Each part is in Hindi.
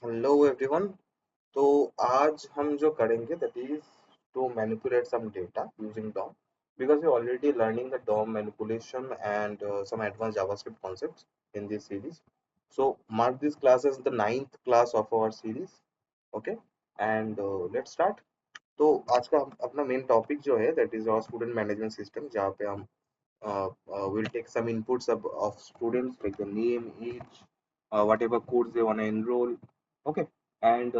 Hello everyone. तो आज हम जो करेंगे that is to manipulate some data using DOM because we're already learning the DOM manipulation and some advanced JavaScript concepts in this series. So mark this class as the ninth class of our series. Okay, and let's start. तो आज का अपना मेन टॉपिक जो है that is our student management system, जहाँ पे हम we'll take some inputs of students like the name, age, whatever course they want to enroll. Okay, and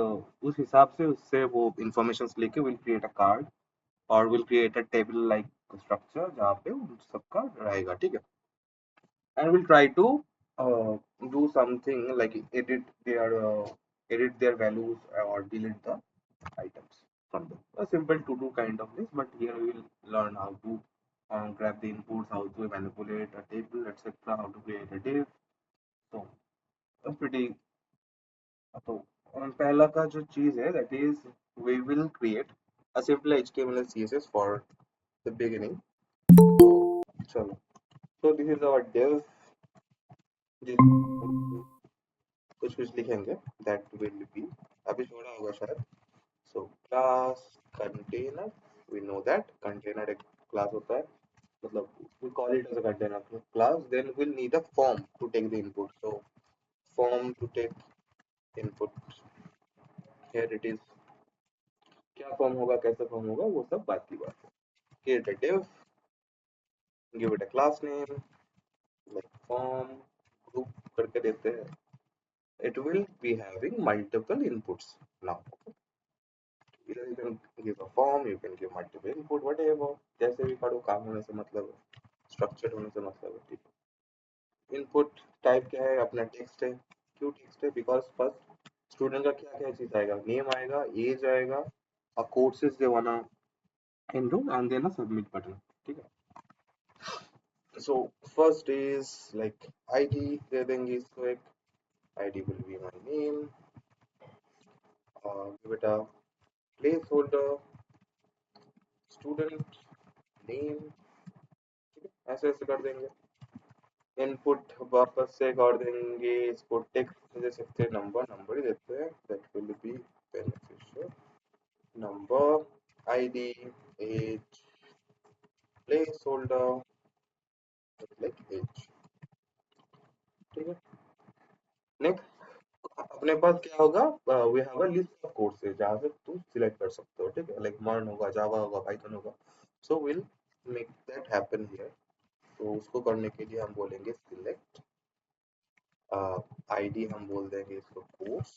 उस हिसाब से उससे वो informations लेके we'll create a card or we'll create a table like structure जहाँ पे उन सबका रहेगा, ठीक है? And we'll try to do something like edit their values or delete the items from them. A simple to do kind of this, but here we will learn how to grab the inputs, how to manipulate a table, etc., how to create a div. So pretty. तो पहला का जो चीज है that is we will create a simple HTML and CSS for the beginning. तो चलो, so this is our div. कुछ कुछ लिखेंगे that will be अभी छोड़ा होगा शायद. So class container, we know that container एक class होता है, मतलब we call it as a container class. Then we'll need a form to take the input. So form to take input, here it is. क्या फॉर्म होगा, कैसे फॉर्म होगा, वो सब बात की बात है. Create a div, give it a class name like form group करके देते हैं. It will be having multiple inputs now. Either you can give a form, you can give multiple input, whatever. जैसे भी पढ़ो, काम होने से मतलब है, स्ट्रक्चर होने से मतलब है, ठीक है. इनपुट टाइप क्या है, अपना टेक्स्ट है. क्यों टेक्स्ट है? बिकॉज फर्स्ट स्टूडेंट का क्या क्या चीज आएगा, नेम आएगा, एज आएगा, और कोर्सेज दे वाना enroll and then a submit button, ठीक है. So first is like ID दे देंगे इसको एक. ID will be my name, give it a placeholder student name, ठीक है, ऐसे ऐसे कर देंगे. इनपुट वापस से कर देंगे इसको, टेक्स्ट दे सकते हैं, नंबर नंबर ही देते हैं, that will be beneficial. Number, ID, age, placeholder like age, ठीक है. नेक्स्ट अपने पास क्या होगा, we have a list of courses जहाँ से तुम सिलेक्ट कर सकते हो, ठीक है. लाइक मर्न होगा, जावा होगा, पाइथन होगा. So will make that happen here. तो उसको करने के लिए हम बोलेंगे सिलेक्ट आईडी, हम बोल देंगे इसको कोर्स,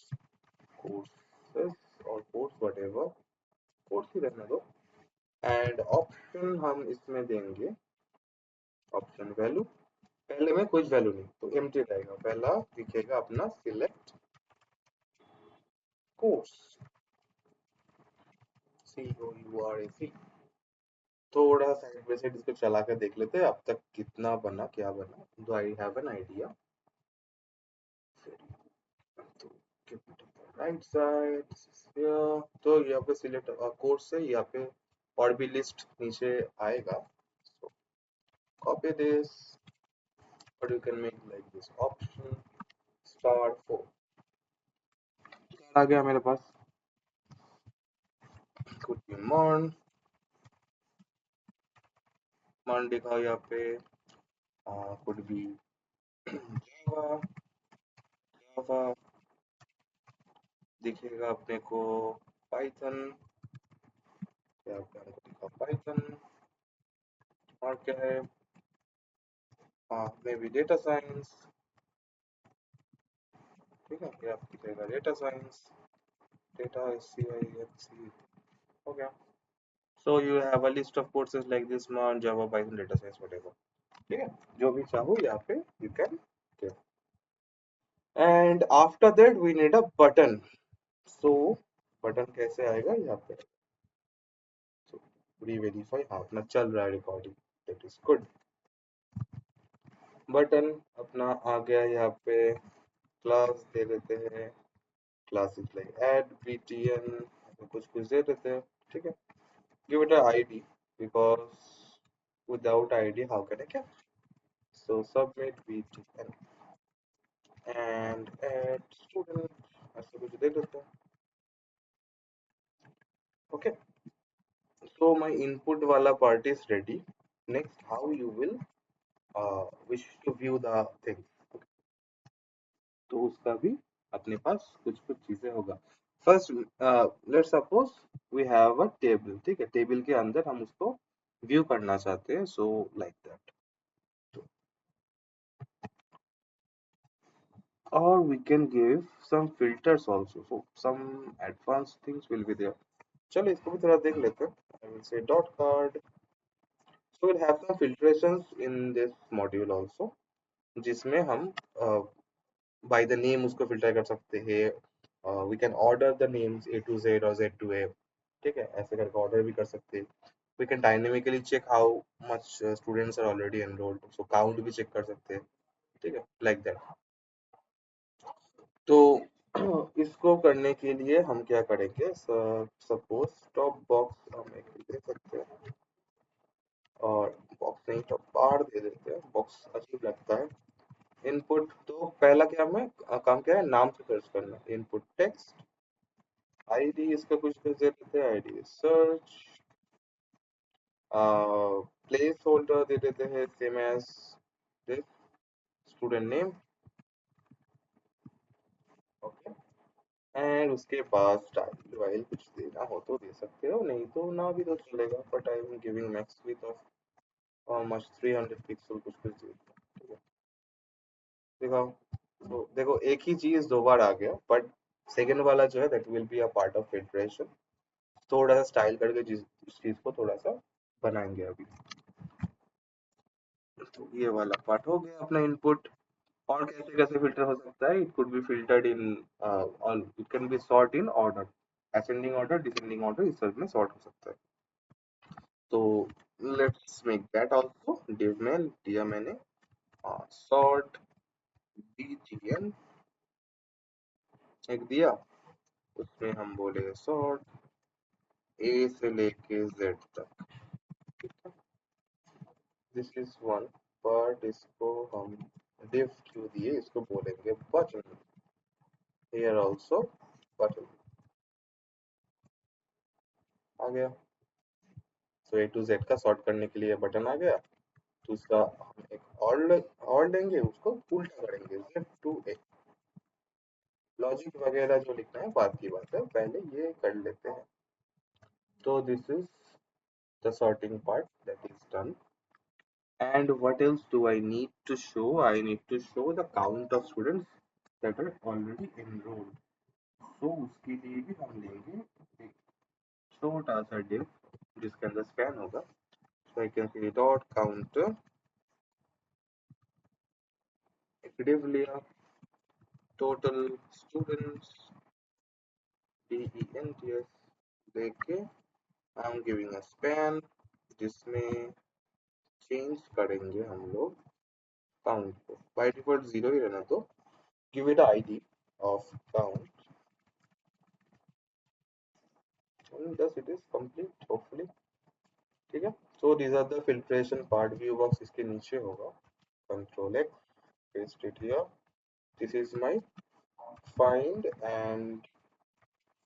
कोर्सेस और कोर्स व्हाटएवर, कोर्स ही रहने दो. एंड ऑप्शन हम इसमें देंगे ऑप्शन वैल्यू. पहले में कुछ वैल्यू नहीं, तो एम्प्टी रहेगा. पहला दिखेगा अपना सिलेक्ट कोर्स, COURAC. थोड़ा साइड बाय साइड इसको चला कर देख लेते हैं अब तक कितना बना, क्या बना. Do I have an idea. तो राइट साइड, तो यहाँ पे सिलेक्ट कोर्स है, यहाँ पे और भी लिस्ट नीचे आएगा. so copy this, but you can make like this option star 4. आ गया मेरे पास. could be मॉन दिखाओ यहाँ पे. could be java, java दिखेगा अपने को. पाइथन, यहाँ पे हमको दिखा पाइथन. और क्या है, मे बी डेटा साइंस, ठीक है. ये आप दिखेगा डेटा साइंस, डेटा SCINC, हो गया. So you have a list of courses like this one, Java, Python, data science, whatever. ठीक है, जो भी चाहो यहाँ पे you can give. And after that we need a button. So button कैसे आएगा यहाँ पे. So re-verify, हाँ अपना चल रहा है recording, that is good. Button अपना आ गया यहाँ पे. क्लास दे देते हैं, क्लासेस लाइक add btn, कुछ कुछ दे देते हैं, ठीक है. Give it a ID because without ID how can I get. So submit btn and add student, ऐसे कुछ input वाला part is ready. Next, how you will wish to view the thing. तो उसका भी अपने पास कुछ कुछ चीजें होगा. First let's suppose we have a table. ठीक है, टेबल के अंदर हम उसको व्यू करना चाहते हैं. So like that. Or we can give some filters also. So some advanced things will be there. चलो इसको भी थोड़ा देख लेते हैं. I will say dot card. So we'll have some filtrations in this module also, जिसमें हम by the name उसको filter कर सकते हैं. We can order the names A to Z or Z to A. ठीक है, ऐसे करके order भी कर सकते हैं. We can dynamically check how much students are already enrolled. So count भी check कर सकते हैं. ठीक है, like that. तो इसको करने के लिए हम क्या करेंगे. सपोज टॉप बॉक्स हम एक दे सकते हैं, और बॉक्स नहीं तो बार दे देते हैं. बॉक्स अजीब लगता है. इनपुट तो पहला क्या हमें काम क्या है, नाम से सर्च करना. इनपुट टेक्स्ट आईडी, इसका कुछ दे देते हैं. आईडी सर्च, प्लेस होल्डर दे देते हैं same as this, student name. Okay, and उसके बाद स्टाइल वाइल कुछ देना हो तो दे सकते हो, नहीं तो ना भी तो चलेगा. But I am giving max width of much 300 pixel कुछ कुछ दे. ठीक है, दिखाओ. तो देखो एक ही चीज दो बार आ गया, बट सेकंड वाला जो है that will be a part of filtration. थोड़ा सा स्टाइल करके जिस उस चीज को थोड़ा सा बनाएंगे अभी. तो ये वाला पार्ट हो गया अपना इनपुट. और कैसे कैसे फिल्टर हो सकता है. It could be filtered in all, it can be sort in order, ascending order, descending order, इस सब में सॉर्ट हो सकता है. तो let's make that also. div में दिया मैंने सॉर्ट bgn एक दिया. उसमें हम बोले सॉर्ट a से लेके z तक. This is one. बट इसको हम div क्यों दिए, इसको बोलेंगे बटन. हियर आल्सो बटन आ गया. सो ए टू जेड का सॉर्ट करने के लिए बटन आ गया. तो उसका हम एक और लेंगे, उसको उल्टा करेंगे जेड टू ए. लॉजिक वगैरह जो लिखना है बात की बात है, पहले ये कर लेते हैं. तो this is the sorting part that is done. And what else do I need to show? I need to show the count of students that are already enrolled. So उसके लिए भी हम लेंगे एक छोटा सा div जिसके अंदर स्पैन होगा. So I can say dot count, एक div लिया, total students dents लेके I am giving a span जिसमें चेंज करेंगे हम लोग काउंट को. बाय डिफॉल्ट 0 ही रहना. तो give it a id of count. And thus it is complete hopefully. ठीक है. so these are the filtration part. view box इसके नीचे होगा. control x, paste it here. this is my find and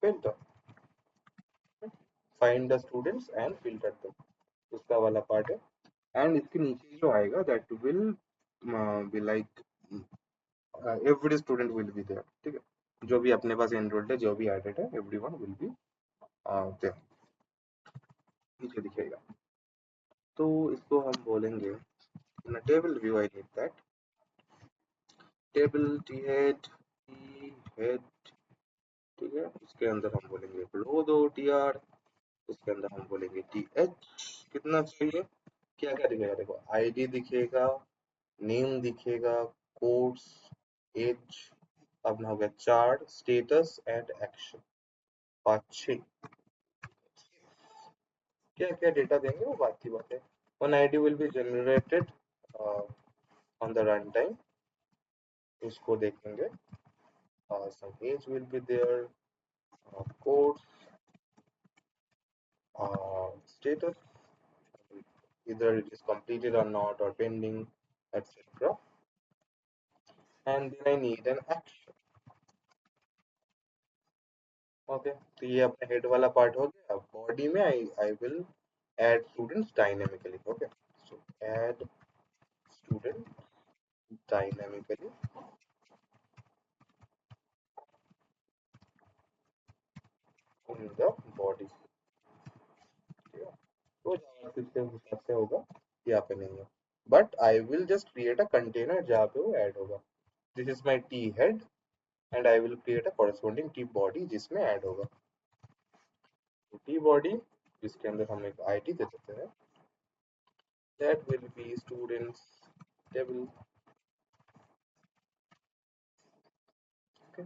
filter. find the students and filter them, उसका वाला पार्ट है. एंड इसके नीचे जो आएगा that will be like every student will be there. ठीक है, जो भी अपने पास एनरोल्ड है, जो भी एडेड है, एवरीवन विल बी देयर, नीचे दिखेगा. तो इसको हम बोलेंगे in a table view. I need that table t head. ठीक है, उसके अंदर हम बोलेंगे फ्लो दो टीआर. उसके अंदर हम बोलेंगे टी एच. कितना चाहिए, क्या क्या दिखेगा. देखो आईडी दिखेगा, नेम दिखेगा, कोड्स, एज. अब हो गया चार्ट, स्टेटस एंड एक्शन. 5 6 क्या क्या डेटा देंगे वो बात की बात है. One ID will be generated on the run time. उसको देखेंगे. some age will be there, codes, status, either it is completed or not or pending, etc. And then I need an action. Okay, तो ये अपना हेड वाला पार्ट हो गया. बॉडी में I will add students dynamically. Okay, so add student dynamically in the body. ठीक है, तो जावास्क्रिप्ट के हिसाब से होगा, यहाँ पे नहीं है, but I will just create a container जहाँ पे वो ऐड होगा. This is my T head and I will create a corresponding T body जिसमें ऐड होगा. टी बॉडी जिसके अंदर हम एक आईडी दे देते हैं, that will be students table. Okay.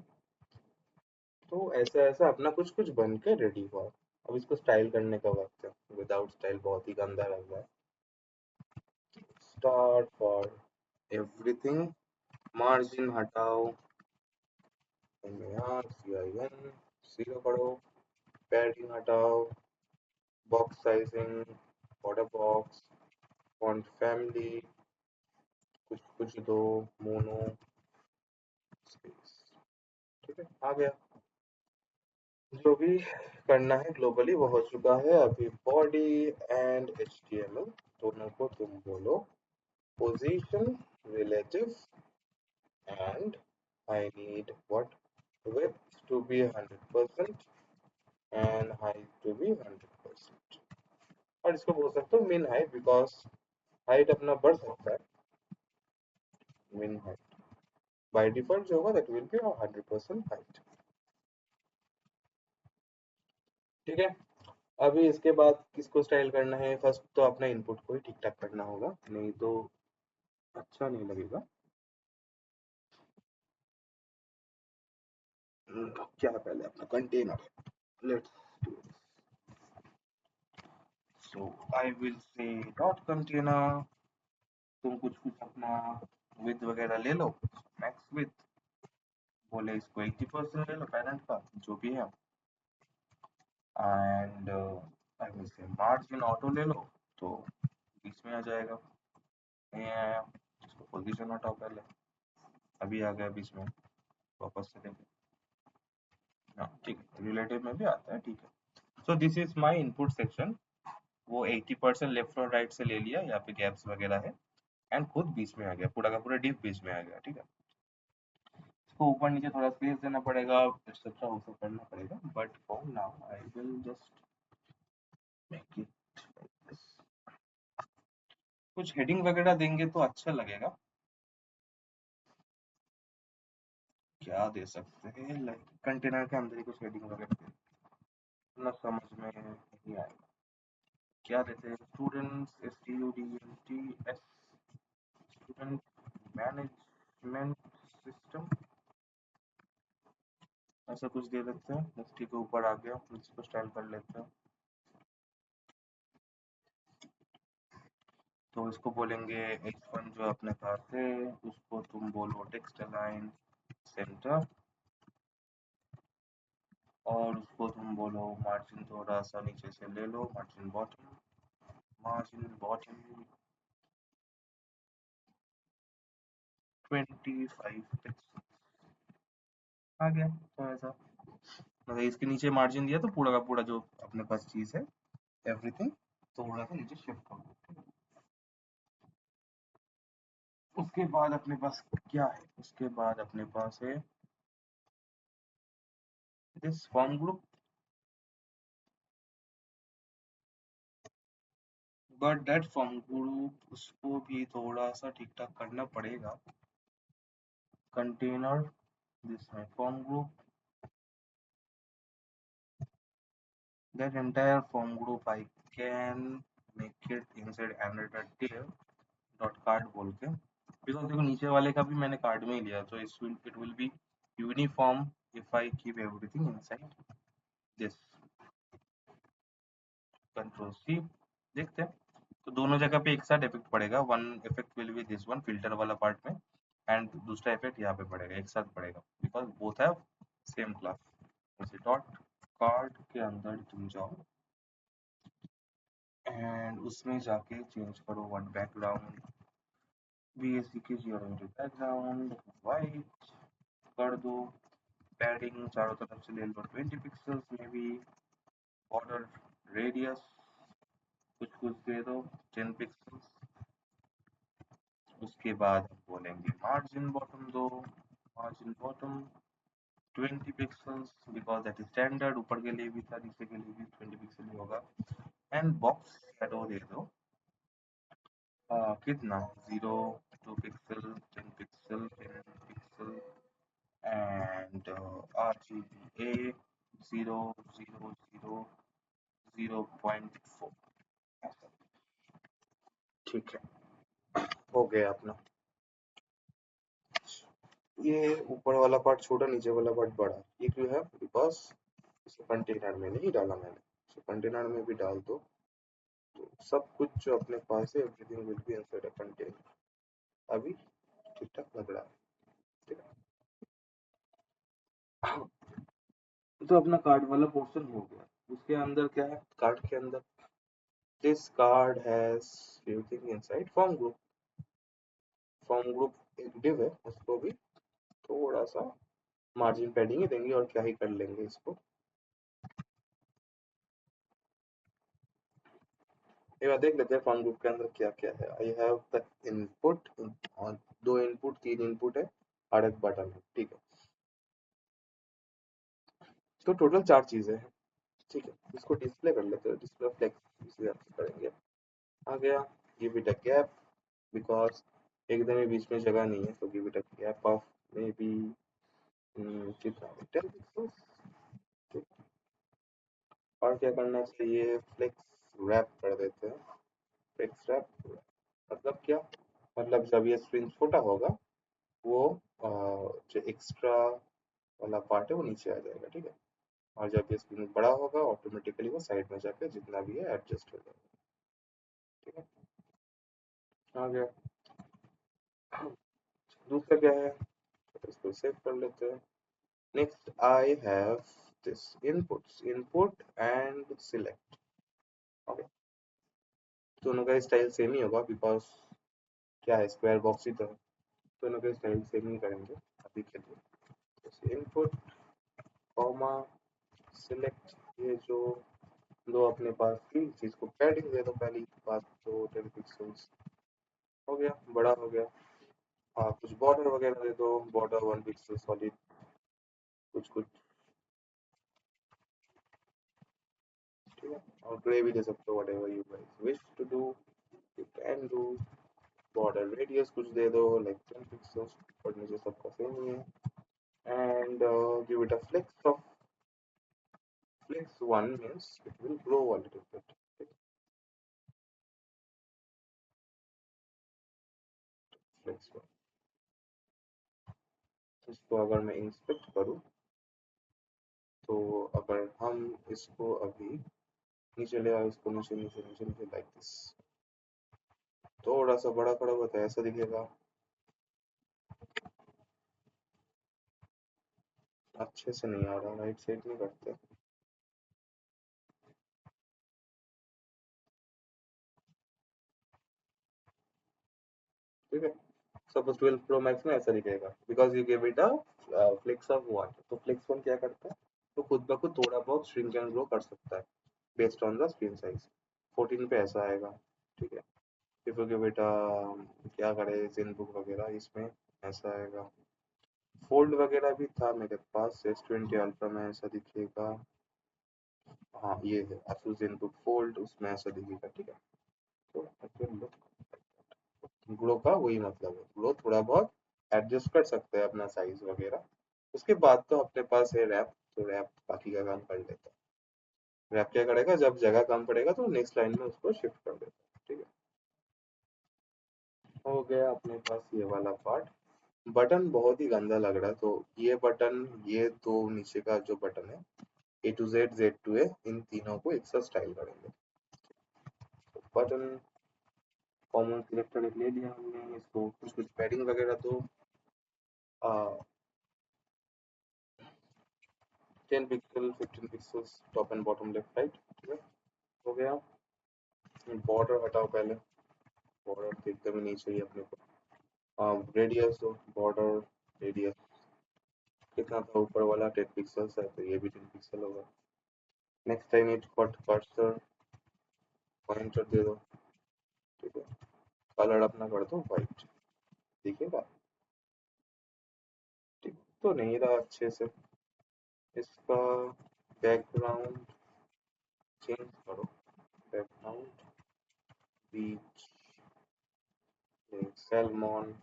तो ऐसा ऐसा अपना कुछ कुछ बन के रेडी हुआ. अब इसको स्टाइल करने का वक्त है. विदाउट स्टाइल बहुत ही गंदा लग रहा है. स्टार्ट फॉर एवरीथिंग, मार्जिन हटाओ, यहाँ CIN 0 करो, पैडिंग हटाओ, box sizing, border box, font family, कुछ कुछ दो, मोनो स्पेस. ठीक है, आ गया. जो भी करना है ग्लोबली वो हो चुका है. अभी बॉडी एंड HTML दोनों को तुम बोलो position relative and I need what width to be 100% and height to be 100%. और इसको बोल सकते हो min height बिकॉज हाइट अपना बढ़ सकता है. min height बाय डिफॉल्ट जो होगा दैट विल बी 100% हाइट. ठीक है, अभी इसके बाद किसको स्टाइल करना है. फर्स्ट तो अपने इनपुट को ही ठीक ठाक करना होगा, नहीं तो अच्छा नहीं लगेगा. तो क्या पहले अपना container, let's, so I will say dot container. तुम कुछ कुछ अपना विद वगैरह ले लो, मैक्स विद बोले इसको 80% ले लो पेरेंट का जो भी है. And I will say margin auto ले लो, तो बीच में आ जाएगा. ये आया, इसको पोजीशन हटाओ पहले, अभी आ गया बीच में, वापस से देखें. हाँ ठीक है, रिलेटिव में भी आता है. ठीक है, so this is my input section. वो 80% लेफ्ट और राइट से ले लिया, यहाँ पे गैप्स वगैरह है, एंड खुद बीच में आ गया, पूरा का पूरा डिप बीच में आ गया. ठीक है, इसको ऊपर नीचे थोड़ा स्पेस देना पड़ेगा, एक्सेट्रा वो सब करना पड़ेगा, but for now I will just make it like this. कुछ हेडिंग वगैरह देंगे तो अच्छा लगेगा. क्या दे सकते हैं, लाइक कंटेनर के अंदर ही कुछ हेडिंग वगैरह ना समझ में नहीं आएगा. क्या देते हैं, students STUDENTS, student management system, ऐसा कुछ दे देते हैं. मुफ्ती के ऊपर आ गया, इसको स्टाइल कर लेते हैं. तो इसको बोलेंगे H1 जो अपने पास है, उसको तुम बोलो टेक्स्ट अलाइन सेंटर, और उसको तुम बोलो मार्जिन थोड़ा सा नीचे से ले लो, मार्जिन बॉटम 25 पिक्सल. आ गया. तो ऐसा मतलब इसके नीचे मार्जिन दिया तो पूरा का पूरा जो अपने पास चीज है एवरीथिंग थोड़ा सा नीचे शिफ्ट कर दो. उसके बाद अपने पास क्या है, उसके बाद अपने पास है this form group, but that form group उसको भी थोड़ा सा ठीक ठाक करना पड़ेगा. Container this my form group, that entire form group I can make it inside another div dot card बोल के, because देखो नीचे वाले का भी मैंने कार्ड में ही लिया, तो it will be uniform if I keep everything inside this. Control C, देखते हैं. तो दोनों जगह पे एक साथ इफेक्ट पड़ेगा. One effect will be this one filter वाला पार्ट में, एंड दूसरा इफेक्ट यहाँ पे पड़ेगा, एक साथ पड़ेगा, because both have same class. जैसे डॉट कार्ड के अंदर तुम जाओ एंड उसमें जाके चेंज करो व्हाट बैकग्राउंड, BSC की जीरो बैकग्राउंड वाइट कर दो. पैडिंग चारों तरफ से ले लो 20 पिक्सल्स में भी. बॉर्डर रेडियस कुछ कुछ दे दो 10 पिक्सल्स। उसके बाद हम बोलेंगे मार्जिन बॉटम दो, margin bottom 20 pixels, because that is standard. ऊपर के लिए भी था, नीचे के लिए भी 20 पिक्सल ही होगा। एंड बॉक्स शेडो दे दो कितना 0, 2 pixel, 10 pixel, 10 pixel, and RGBA 0, 0, 0, 0.4। ठीक है, हो गया अपना। ये ऊपर वाला पार्ट छोटा, नीचे वाला पार्ट बड़ा, ये क्यों है? बिकॉज इसे कंटेनर में नहीं डाला मैंने, इसे कंटेनर में भी डाल दो तो सब कुछ जो अपने पास है, everything will be inside a container. अभी ठीक ठाक लग रहा है, ठीक है। तो अपना कार्ड वाला पोर्शन हो गया। उसके अंदर क्या है? कार्ड के अंदर this card has everything inside form group. Form group एक डिव है, उसको भी थोड़ा सा मार्जिन पैडिंग ही देंगे और क्या ही कर लेंगे इसको। एक बार देख लेते हैं फॉर्म ग्रुप के अंदर क्या क्या है। आई हैव द इनपुट, और दो इनपुट, तीन इनपुट है और एक बटन है, ठीक है। तो टोटल चार चीजें हैं, ठीक है। इसको डिस्प्ले कर लेते हैं, डिस्प्ले फ्लेक्स इसी आपसे करेंगे। आ गया, give it a gap, because एकदम ही बीच में जगह नहीं है, तो give it a gap of may be कितना 10 पिक्सल्स। और क्या करना चाहिए? फ्लेक्स रैप कर देते हैं। फ्लेक्स रैप मतलब क्या? मतलब जब ये स्क्रीन छोटा होगा, वो जो एक्स्ट्रा वाला पार्ट है वो नीचे आ जाएगा, ठीक है। और जब ये स्क्रीन बड़ा होगा, ऑटोमेटिकली वो साइड में जाके जितना भी है एडजस्ट हो जाएगा, ठीक है। आ गया। दूसरा क्या है? तो इसको सेव कर लेते हैं। Next I have this inputs, input and select. Okay, दोनों का स्टाइल सेम ही होगा, बिकॉज क्या है, स्क्वायर बॉक्स ही तो है। दोनों का स्टाइल सेम ही करेंगे अभी के लिए। इनपुट कॉमा सिलेक्ट, ये जो दो अपने पास थी, चीज को पैडिंग दे दो पहली बात तो 10 पिक्सल्स। हो गया, बड़ा हो गया। हाँ, कुछ बॉर्डर वगैरह दे दो, बॉर्डर 1 पिक्सल सॉलिड, कुछ कुछ, ठीक है। और ग्रे भी दे सकते हो, whatever you guys wish to do, you can do. Border radius कुछ दे दो, लाइक 10 पिक्सल्स, और नीचे सबका सेम ही है। And give it a flex of, flex 1 means it will grow a little bit, flex 1। इसको अगर मैं इंस्पेक्ट करूँ, तो अगर हम इसको अभी नीचे ले आओ, इसको नीचे नीचे नीचे नीचे लाइक दिस, थोड़ा सा बड़ा खड़ा हुआ था, ऐसा दिखेगा। अच्छे से नहीं आ रहा, राइट साइड में करते, ठीक है। सपोज 12 प्रो मैक्स में ऐसा दिखेगा, because you give it a flex of 1। तो फ्लेक्स 1 क्या करता है? तो खुद ब खुद थोड़ा बहुत श्रिंक एंड ग्रो कर सकता है based on the screen size. 14 पे ऐसा आएगा, ठीक है। इफ यू गिव इट क्या करे, जिन बुक वगैरह, इसमें ऐसा आएगा। फोल्ड वगैरह भी था मेरे पास, S20 अल्ट्रा में ऐसा दिखेगा। हाँ, ये है Asus ZenBook फोल्ड, उसमें ऐसा दिखेगा, ठीक है। तो ग्लो का वही मतलब है, ग्लो थोड़ा बहुत एडजस्ट कर सकते हैं अपना साइज वगैरह। उसके बाद तो अपने पास है रैप, तो रैप बाकी का काम कर लेता है। रैप क्या करेगा, जब जगह कम पड़ेगा तो नेक्स्ट लाइन में उसको शिफ्ट कर देता है, ठीक है। हो गया अपने पास ये वाला पार्ट। बटन बहुत ही गंदा लग रहा है, तो ये बटन, ये दो नीचे का जो बटन है, A to Z, Z to A, इन तीनों को एक साथ स्टाइल करेंगे। बटन कॉमन सिलेक्टर ले लिया हमने, इसको कुछ कुछ पैडिंग वगैरह तो 10 pixel, 15 pixels, top and bottom, left right, ठीक है। हो गया। बॉर्डर हटाओ पहले, बॉर्डर तो एकदम ही नहीं चाहिए अपने को। रेडियस, बॉर्डर रेडियस कितना था ऊपर वाला? 10 पिक्सल्स है, तो ये भी 10 पिक्सल होगा। Next time it cut cursor pointer दे दो, ठीक है। कलर अपना कर दो व्हाइट, दिखेगा ठीक तो नहीं रहा अच्छे से। इसका बैकग्राउंड चेंज करो, बैकग्राउंड बीच सैलमॉन,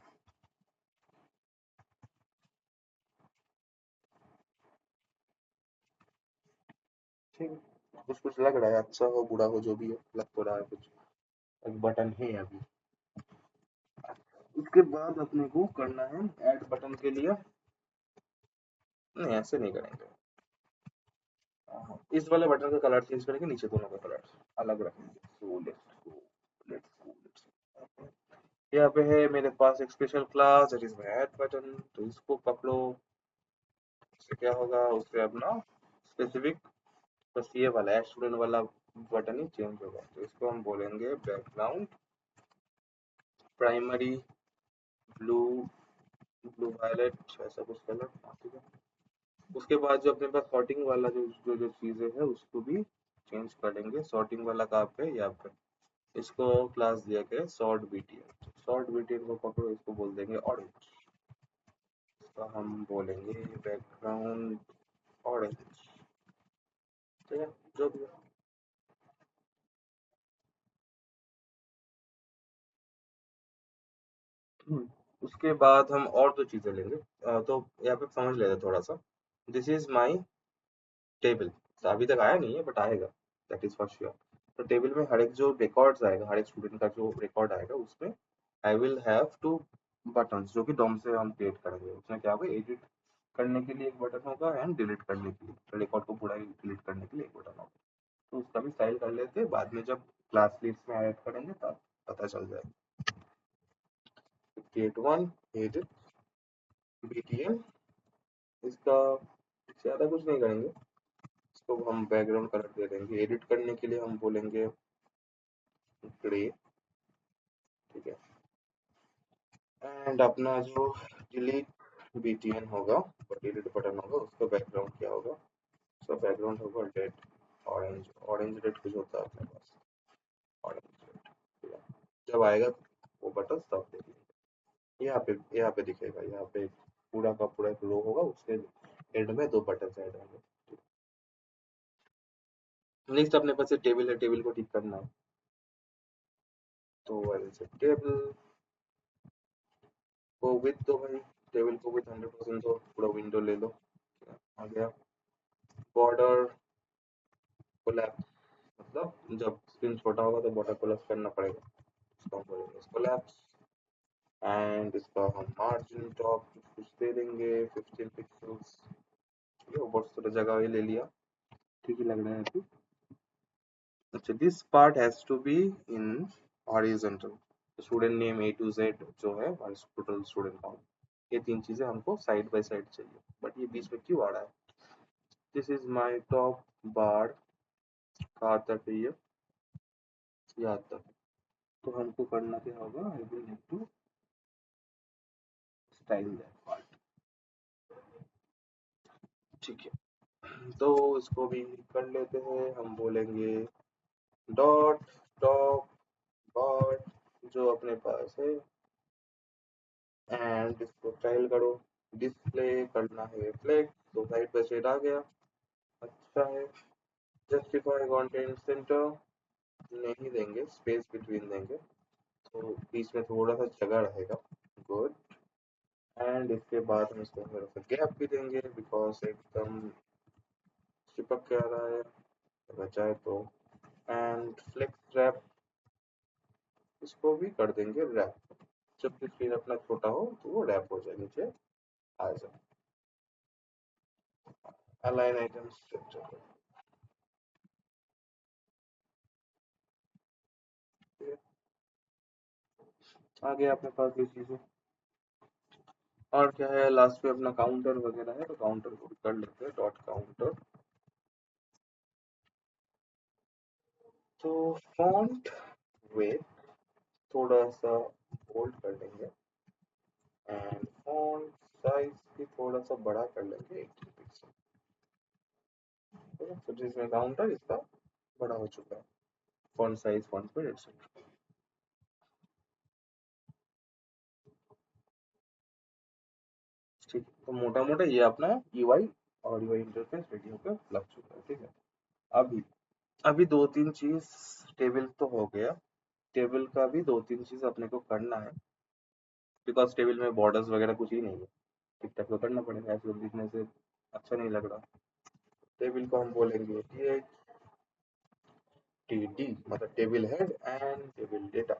ठीक है। कुछ कुछ लग रहा है, अच्छा हो बुरा हो जो भी हो, लग तो रहा है कुछ। एक बटन है अभी। उसके बाद अपने को करना है ऐड बटन के लिए, नहीं ऐसे नहीं करेंगे। इस वाले बटन का कलर चेंज करेंगे, नीचे दोनों का कलर अलग रखेंगे। So let's go. यहाँ पे है मेरे पास एक special class that is add button, तो इसको पकड़ो। उससे क्या होगा, उससे अपना स्पेसिफिक बस ये वाला ऐड स्टूडेंट वाला बटन ही चेंज होगा। तो इसको हम बोलेंगे background primary blue, blue violet ऐसा कुछ कलर, ठीक है। उसके बाद जो अपने पास सॉर्टिंग वाला जो जो जो चीज़ें है उसको भी चेंज कर लेंगे। सॉर्टिंग वाला कहाँ पे, यहाँ पे। इसको क्लास दिया गया सॉर्ट बीटीएन, सॉर्ट बीटीएन को पकड़ो, इसको बोल देंगे ऑरेंज। इसका हम बोलेंगे बैकग्राउंड ऑरेंज, ठीक है। जो भी है। उसके बाद हम और दो चीज़ें लेंगे। तो यहाँ पे समझ लेते हैं थोड़ा सा। दिस इज माई टेबल, तो अभी तक आया नहीं है बट आएगा, दैट इज फॉर श्योर। तो टेबल में हर एक जो रिकॉर्ड्स आएगा, हर एक स्टूडेंट का जो रिकॉर्ड आएगा उसमें I will have two buttons जो कि डॉम से हम क्रिएट करेंगे। उसमें क्या होगा, एडिट करने के लिए एक बटन होगा एंड डिलीट करने के लिए, रिकॉर्ड को पूरा डिलीट करने के लिए एक बटन होगा। तो उसका भी स्टाइल कर लेते हैं, बाद में जब क्लास लिस्ट में ऐड करेंगे तब पता चल जाएगा। क्रिएट वन एडिट बीटीएम, इसका ज़्यादा कुछ नहीं करेंगे। इसको हम बैकग्राउंड कलर दे देंगे। एडिट करने के लिए हम बोलेंगे ग्रे, ठीक है। एंड अपना जो डिलीट बीटीएन होगा, डिलीट बटन होगा, उसका बैकग्राउंड क्या होगा, उसका बैकग्राउंड होगा रेड, ऑरेंज, ऑरेंज रेड कुछ होता है अपने पास, ऑरेंज रेड, ठीक है। जब आएगा वो बटन तब देखेंगे। यहाँ पे दिखेगा, यहाँ पे पूरा का पूरा एक रो होगा, उसके एंड में दो बटन ऐड होंगे। नेक्स्ट अपने पास टेबल है, टेबल को ठीक करना है। तो टेबल को विथ दो भाई, टेबल को विथ 100% दो, पूरा विंडो ले लो, आ गया। बॉर्डर कोलैप्स, मतलब जब स्क्रीन छोटा होगा तो बॉर्डर कोलैप्स करना पड़ेगा, इसको हम बोलेंगे कोलैप्स। एंड इसका हम मार्जिन टॉप कुछ दे देंगे 15 पिक्सल्स, ठीक है। ऊपर से थोड़ा जगह ही ले लिया, ठीक ही लग रहा है अभी। अच्छा, this part has to be in horizontal, student name A to Z जो है और टोटल स्टूडेंट काउंट, ये तीन चीजें हमको साइड बाय साइड चाहिए, बट ये बीच में क्यों आ रहा है। दिस इज माय टॉप बार, कहाँ तक है ये, यहाँ तक। तो हमको करना क्या होगा, I will need to style that part, ठीक है। तो इसको भी कर लेते हैं, हम बोलेंगे डॉट टॉप बार जो अपने पास है, एंड इसको स्टाइल करो। डिस्प्ले करना है फ्लेक्स, तो साइड बाय साइड आ गया, अच्छा है। जस्टिफाई कंटेंट सेंटर नहीं देंगे, स्पेस बिटवीन देंगे, तो बीच में थोड़ा सा जगह रहेगा, गुड। एंड इसके बाद हम इसको थोड़ा सा गैप भी देंगे बिकॉज एकदम चिपक के आ रहा है, बचाए तो। एंड फ्लेक्स रैप, इसको भी कर देंगे रैप, जब भी स्क्रीन अपना छोटा हो तो वो रैप हो जाए, नीचे आ जाए। अलाइन आइटम स्ट्रक्चर, आगे अपने पास ये चीजें। और क्या है, लास्ट में अपना काउंटर वगैरह है, तो काउंटर को भी कर लेते हैं, डॉट काउंटर। तो फॉन्ट वेट थोड़ा सा बोल्ड कर लेंगे, एंड फॉन्ट साइज भी थोड़ा सा बड़ा कर लेंगे 18 पिक्सल, तो जिसमें काउंटर इसका बड़ा हो चुका है। Font size, font speed etcetera. ठीक है, तो मोटा मोटा ये अपना यूआई और यूआई इंटरफेस रेडी होकर लग चुका है। ठीक है, अभी अभी दो तीन चीज, टेबल तो हो गया, टेबल का भी दो तीन चीज अपने को करना है, बिकॉज टेबल में बॉर्डर्स वगैरह कुछ ही नहीं है। ठीक ठाक तो करना पड़ेगा, ऐसे दिखने से अच्छा नहीं लग रहा। टेबल को हम बोलेंगे टी मतलब table head and table data.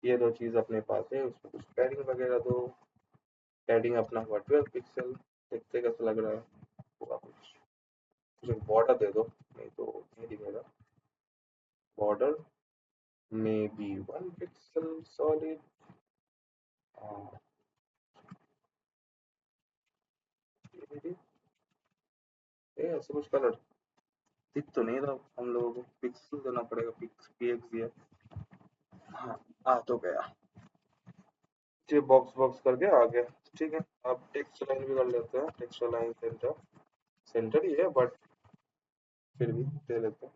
ये दो चीज अपने पास है, उसमें कुछ पैडिंग वगैरह दो। पैडिंग अपना हुआ 12 पिक्सल, देखते कैसा लग रहा है, होगा कुछ। कुछ बॉर्डर दे दो, नहीं तो नहीं दिखेगा। बॉर्डर में बी 1 पिक्सल सॉलिड। ऐसे कुछ कलर दिख तो नहीं रहा, हम लोगों को पिक्सल देना पड़ेगा, पिक्स पीएक्स दिया। हाँ, आ तो गया। ये बॉक्स बॉक्स करके आ गया। ठीक है, अब टेक्स्ट लाइन भी कर लेते हैं, टेक्स्ट लाइन सेंटर, सेंटर ही है बट फिर भी दे लेते हैं।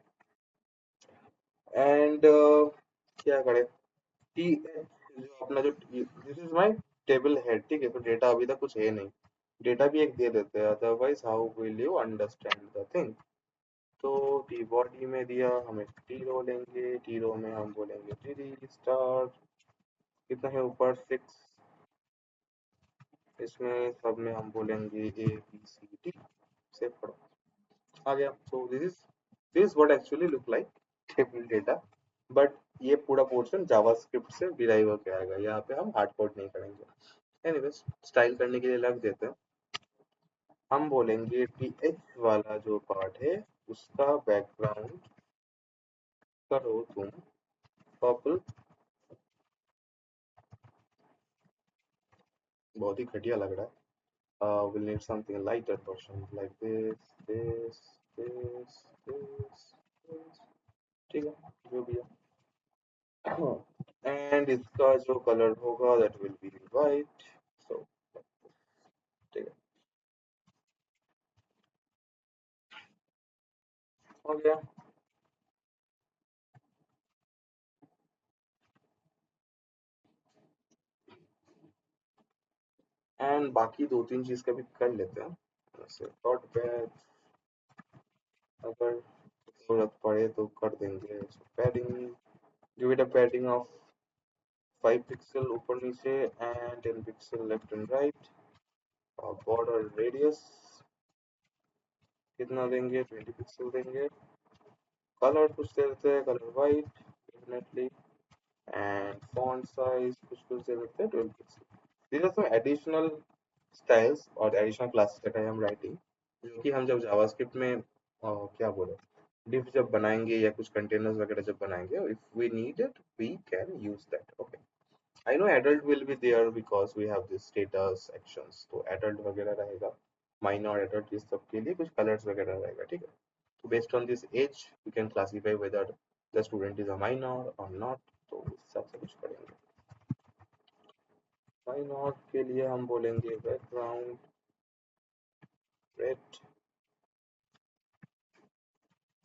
एंड क्या करें, टी जो अपना जो this is my table head. ठीक है, तो डेटा अभी तक कुछ है नहीं, डेटा भी एक दे देते हैं, otherwise how will you understand the thing. तो टी बॉडी में दिया, हमें टी रो लेंगे, टी रो में हम बोलेंगे टी स्टार, कितना है ऊपर 6, इसमें सब में हम बोलेंगे ABCD। सेव करो, आ गया। So this what actually look like table data, but ये पूरा पोर्शन जावास्क्रिप्ट से डिराइव होकर आएगा, यहाँ पे हम हार्ड कोड नहीं करेंगे। एनीवेज, स्टाइल करने के लिए लग देते हैं, हम बोलेंगे टीएच वाला जो पार्ट है उसका बैकग्राउंड करो तुम पर्पल। बहुत ही घटिया लग रहा है। We'll need something lighter version like this. ठीक है, जो भी है। एंड इसका जो कलर होगा दैट विल बी वाइट। सो ठीक है, हो गया। एंड बाकी दो तीन चीज का भी कर लेते हैं, जैसे डॉट बैच, अगर जरूरत पड़े तो कर देंगे। Padding, give it a padding of 5 pixel ऊपर नीचे and 10 pixel left and right. और बॉर्डर रेडियस कितना देंगे, 20 पिक्सल देंगे। कलर कुछ दे देते हैं, colour white definitely. And font size कुछ कुछ दे देते हैं 12 pixel. these are some additional styles और additional classes that I am writing, जो कि हम जब जावास्क्रिप्ट में क्या बोले, div जब बनाएंगे या कुछ कंटेनर्स वगैरह जब बनाएंगे, if we need it we can use that. Okay, I know adult will be there because we have this status actions, तो adult वगैरह रहेगा, minor adult इस सब के लिए कुछ कलर्स वगैरह रहेगा। ठीक है, तो based on this age we can classify whether the student is a minor or not, तो उस हिसाब से कुछ करेंगे। minor के लिए हम बोलेंगे बैकग्राउंड रेड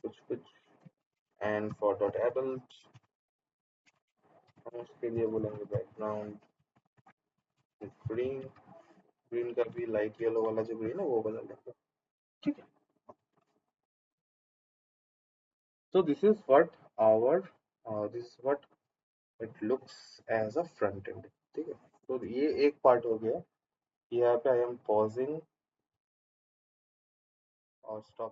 कुछ कुछ, एंड फॉर डॉट एडल्ट हम उसके लिए बोलेंगे बैकग्राउंड ग्रीन। ग्रीन का भी लाइट येलो वाला जो ग्रीन है वो बदल देंगे। ठीक है, so this is what it looks as a front end। ठीक है, तो ये एक पार्ट हो गया। यहाँ पे आई एम पॉजिंग और स्टॉप।